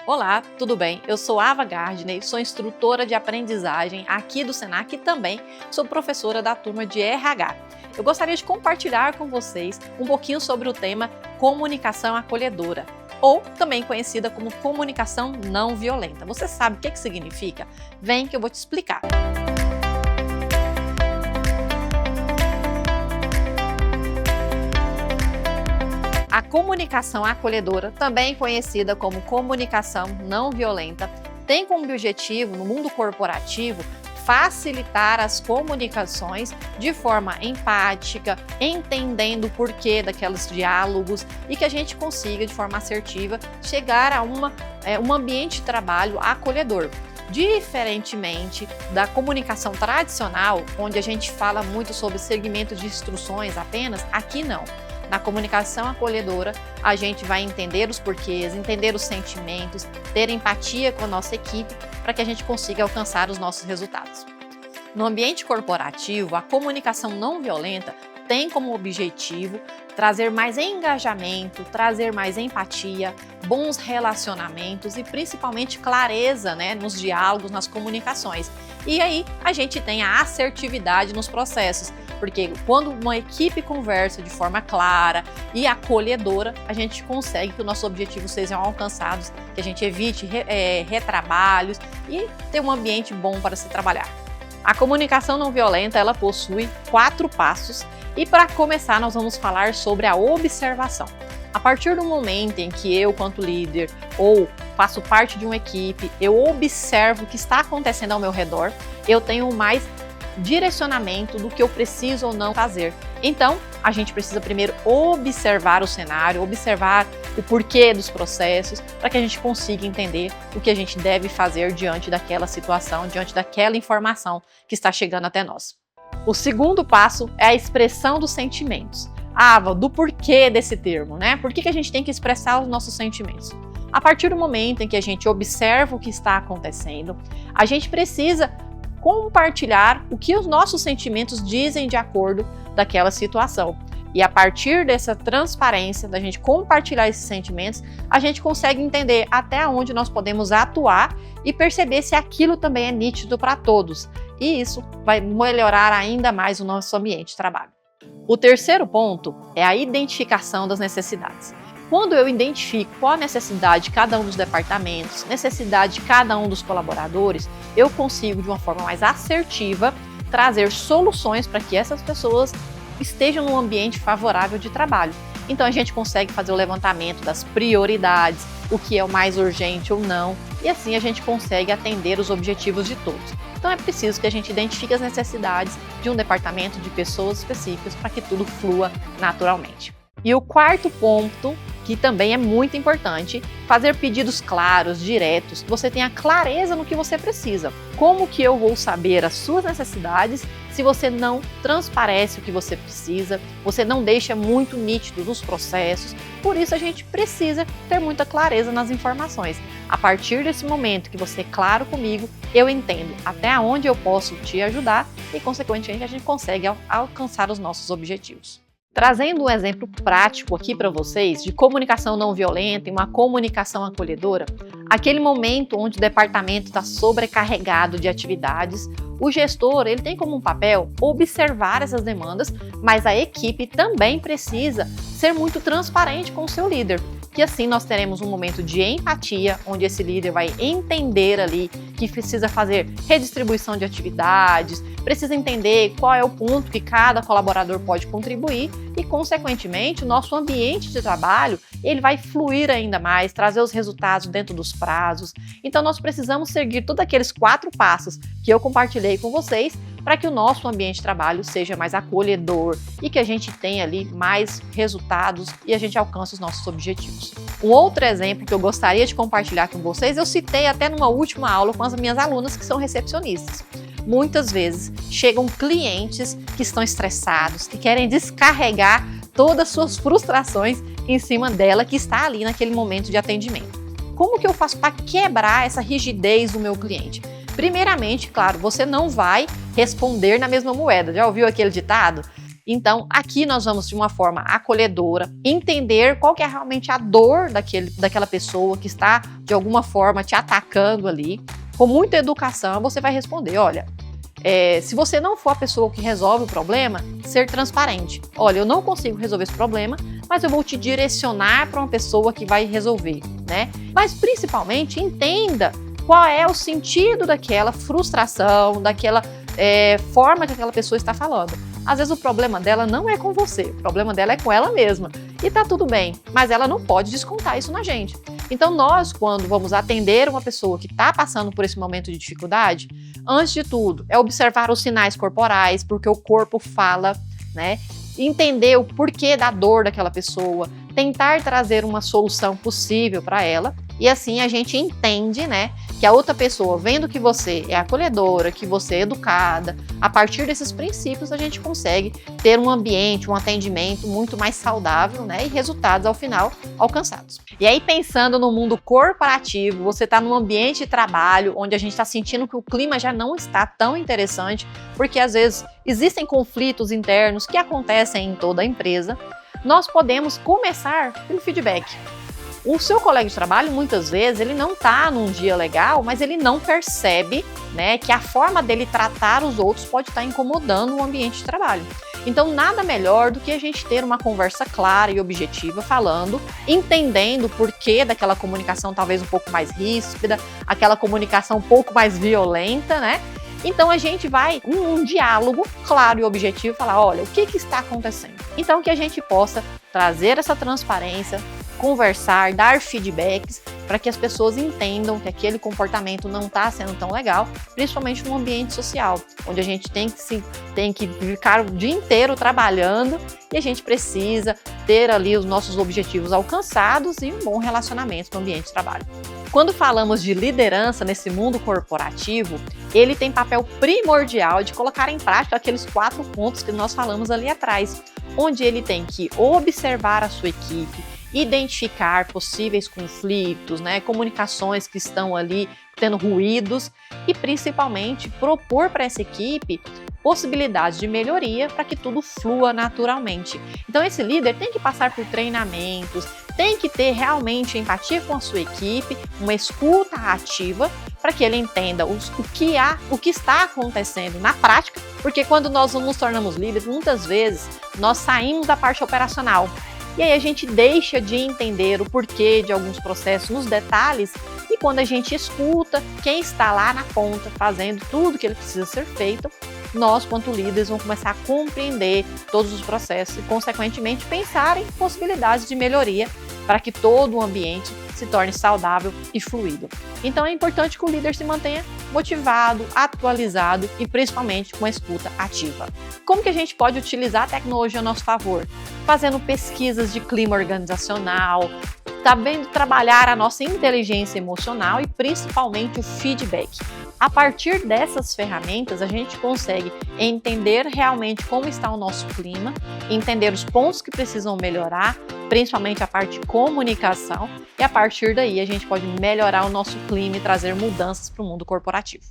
Olá, tudo bem? Eu sou Ava Gardner, sou instrutora de aprendizagem aqui do Senac e também sou professora da turma de RH. Eu gostaria de compartilhar com vocês um pouquinho sobre o tema comunicação acolhedora, ou também conhecida como comunicação não violenta. Você sabe o que significa? Vem que eu vou te explicar. A comunicação acolhedora, também conhecida como comunicação não violenta, tem como objetivo, no mundo corporativo, facilitar as comunicações de forma empática, entendendo o porquê daqueles diálogos e que a gente consiga, de forma assertiva, chegar a um ambiente de trabalho acolhedor. Diferentemente da comunicação tradicional, onde a gente fala muito sobre segmento de instruções apenas, aqui não. Na comunicação acolhedora, a gente vai entender os porquês, entender os sentimentos, ter empatia com a nossa equipe para que a gente consiga alcançar os nossos resultados. No ambiente corporativo, a comunicação não violenta tem como objetivo trazer mais engajamento, trazer mais empatia, bons relacionamentos e principalmente clareza, nos diálogos, nas comunicações. E aí a gente tem a assertividade nos processos, porque quando uma equipe conversa de forma clara e acolhedora, a gente consegue que os nossos objetivos sejam alcançados, que a gente evite retrabalhos e ter um ambiente bom para se trabalhar. A comunicação não violenta, ela possui 4 passos e para começar nós vamos falar sobre a observação. A partir do momento em que eu, quanto líder, ou faço parte de uma equipe, eu observo o que está acontecendo ao meu redor, eu tenho mais direcionamento do que eu preciso ou não fazer. Então, a gente precisa primeiro observar o cenário, observar o porquê dos processos, para que a gente consiga entender o que a gente deve fazer diante daquela situação, diante daquela informação que está chegando até nós. O segundo passo é a expressão dos sentimentos. Ava, do porquê desse termo, Por que a gente tem que expressar os nossos sentimentos? A partir do momento em que a gente observa o que está acontecendo, a gente precisa compartilhar o que os nossos sentimentos dizem de acordo daquela situação. E a partir dessa transparência, da gente compartilhar esses sentimentos, a gente consegue entender até onde nós podemos atuar e perceber se aquilo também é nítido para todos. E isso vai melhorar ainda mais o nosso ambiente de trabalho. O terceiro ponto é a identificação das necessidades. Quando eu identifico qual a necessidade de cada um dos departamentos, necessidade de cada um dos colaboradores, eu consigo, de uma forma mais assertiva, trazer soluções para que essas pessoas estejam num ambiente favorável de trabalho. Então a gente consegue fazer o levantamento das prioridades, o que é o mais urgente ou não, e assim a gente consegue atender os objetivos de todos. Então é preciso que a gente identifique as necessidades de um departamento, de pessoas específicas, para que tudo flua naturalmente. E o quarto ponto, que também é muito importante, fazer pedidos claros, diretos, que você tenha clareza no que você precisa. Como que eu vou saber as suas necessidades se você não transparece o que você precisa, você não deixa muito nítido os processos? Por isso a gente precisa ter muita clareza nas informações. A partir desse momento que você é claro comigo, eu entendo até onde eu posso te ajudar e, consequentemente, a gente consegue alcançar os nossos objetivos. Trazendo um exemplo prático aqui para vocês de comunicação não violenta e uma comunicação acolhedora, aquele momento onde o departamento está sobrecarregado de atividades, o gestor ele tem como um papel observar essas demandas, mas a equipe também precisa ser muito transparente com o seu líder, que assim nós teremos um momento de empatia, onde esse líder vai entender ali que precisa fazer redistribuição de atividades, precisa entender qual é o ponto que cada colaborador pode contribuir e, consequentemente, o nosso ambiente de trabalho ele vai fluir ainda mais, trazer os resultados dentro dos prazos. Então, nós precisamos seguir todos aqueles 4 passos que eu compartilhei com vocês para que o nosso ambiente de trabalho seja mais acolhedor e que a gente tenha ali mais resultados e a gente alcance os nossos objetivos. Um outro exemplo que eu gostaria de compartilhar com vocês, eu citei até numa última aula com as minhas alunas que são recepcionistas. Muitas vezes chegam clientes que estão estressados, que querem descarregar todas as suas frustrações em cima dela que está ali naquele momento de atendimento. Como que eu faço para quebrar essa rigidez do meu cliente? Primeiramente, claro, você não vai responder na mesma moeda. Já ouviu aquele ditado? Então, aqui nós vamos, de uma forma acolhedora, entender qual que é realmente a dor daquela pessoa que está, de alguma forma, te atacando ali. Com muita educação, você vai responder, olha, se você não for a pessoa que resolve o problema, ser transparente. Olha, eu não consigo resolver esse problema, mas eu vou te direcionar para uma pessoa que vai resolver, né? Mas, principalmente, entenda qual é o sentido daquela frustração, daquela forma que aquela pessoa está falando. Às vezes o problema dela não é com você, o problema dela é com ela mesma. E tá tudo bem, mas ela não pode descontar isso na gente. Então nós, quando vamos atender uma pessoa que está passando por esse momento de dificuldade, antes de tudo, é observar os sinais corporais, porque o corpo fala, né? Entender o porquê da dor daquela pessoa, tentar trazer uma solução possível para ela, e assim a gente entende, né, que a outra pessoa, vendo que você é acolhedora, que você é educada, a partir desses princípios a gente consegue ter um ambiente, um atendimento muito mais saudável, né, e resultados ao final alcançados. E aí, pensando no mundo corporativo, você está num ambiente de trabalho onde a gente está sentindo que o clima já não está tão interessante, porque às vezes existem conflitos internos que acontecem em toda a empresa, nós podemos começar pelo feedback. O seu colega de trabalho, muitas vezes, ele não está num dia legal, mas ele não percebe, né, que a forma dele tratar os outros pode estar incomodando o ambiente de trabalho. Então, nada melhor do que a gente ter uma conversa clara e objetiva, falando, entendendo o porquê daquela comunicação talvez um pouco mais ríspida, aquela comunicação um pouco mais violenta, né? Então a gente vai em um diálogo claro e objetivo, falar, olha, o que está acontecendo? Então que a gente possa trazer essa transparência, conversar, dar feedbacks, para que as pessoas entendam que aquele comportamento não está sendo tão legal, principalmente no ambiente social, onde a gente tem que ficar o dia inteiro trabalhando e a gente precisa ter ali os nossos objetivos alcançados e um bom relacionamento no ambiente de trabalho. Quando falamos de liderança nesse mundo corporativo, ele tem papel primordial de colocar em prática aqueles 4 pontos que nós falamos ali atrás, onde ele tem que observar a sua equipe, identificar possíveis conflitos, né, comunicações que estão ali tendo ruídos e principalmente propor para essa equipe possibilidades de melhoria para que tudo flua naturalmente. Então esse líder tem que passar por treinamentos, tem que ter realmente empatia com a sua equipe, uma escuta ativa para que ele entenda o que está acontecendo na prática, porque quando nós nos tornamos líderes, muitas vezes nós saímos da parte operacional. E aí a gente deixa de entender o porquê de alguns processos nos detalhes e quando a gente escuta quem está lá na ponta fazendo tudo que ele precisa ser feito, nós, quanto líderes, vamos começar a compreender todos os processos e, consequentemente, pensar em possibilidades de melhoria para que todo o ambiente se torne saudável e fluido. Então é importante que o líder se mantenha motivado, atualizado e principalmente com a escuta ativa. Como que a gente pode utilizar a tecnologia a nosso favor? Fazendo pesquisas de clima organizacional, sabendo trabalhar a nossa inteligência emocional e principalmente o feedback. A partir dessas ferramentas, a gente consegue entender realmente como está o nosso clima, entender os pontos que precisam melhorar, principalmente a parte de comunicação, e a partir daí a gente pode melhorar o nosso clima e trazer mudanças para o mundo corporativo.